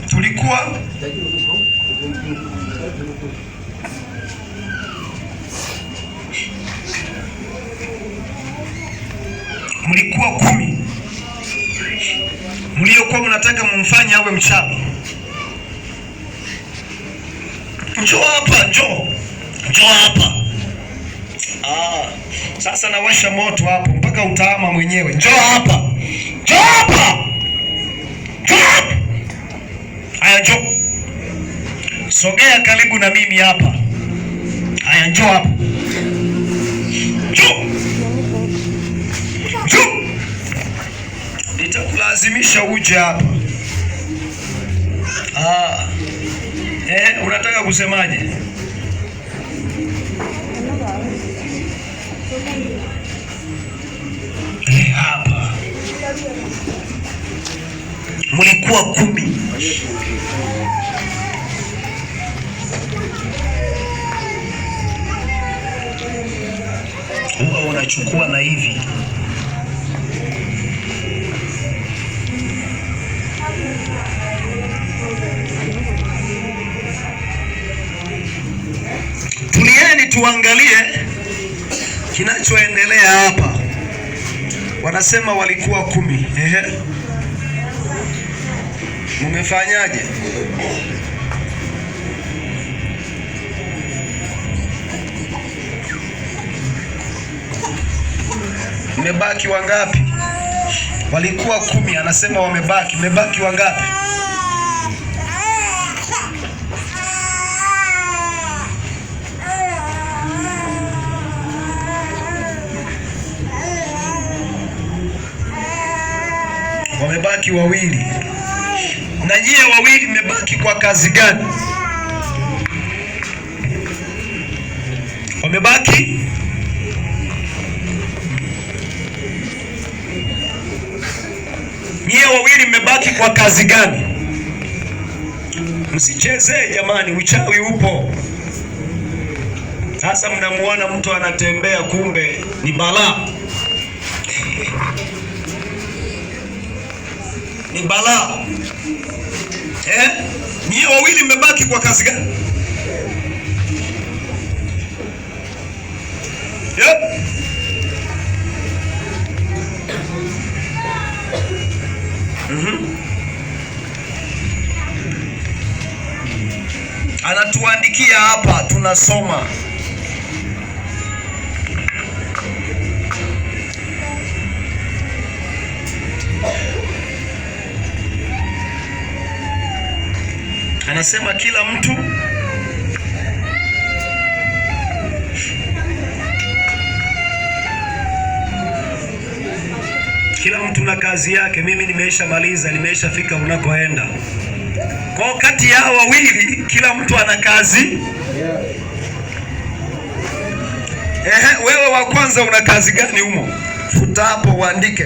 Tulikuwa mlikuwa 10 mliokuwa mnataka mumfanye awe mchawi. Njoo hapa, njoo hapa. Sasa nawasha moto hapo mpaka utaama mwenyewe. Njoo hapa, njoo hapa, njoo hapa. Haya, njoo, sogea karibu na mimi hapa. Haya, njoo hapa, njoo, njoo. Nitakulazimisha uje hapa. Unataka kusemaje? Hapa mlikuwa 10. Huwa unachukua na hivi. Tulieni tuangalie kinachoendelea hapa. Wanasema walikuwa 10. Mumefanyaje? Mmebaki wangapi? Walikuwa 10, anasema wamebaki. Mmebaki wangapi? Wamebaki 2. Na nyie 2 mmebaki kwa kazi gani? Wamebaki nyie 2 mmebaki kwa kazi gani? Msicheze jamani, uchawi upo. Sasa mnamuona mtu anatembea, kumbe ni balaa. Ni balaa. Nyie 2 mmebaki kwa kazi gani? Anatuandikia hapa, tunasoma. Anasema kila mtu na kazi yake. Mimi nimeshamaliza, nimeshafika unakoenda. Kwa kati ya 2 kila mtu ana kazi. Wewe wa kwanza una kazi gani humo? Futa hapo uandike.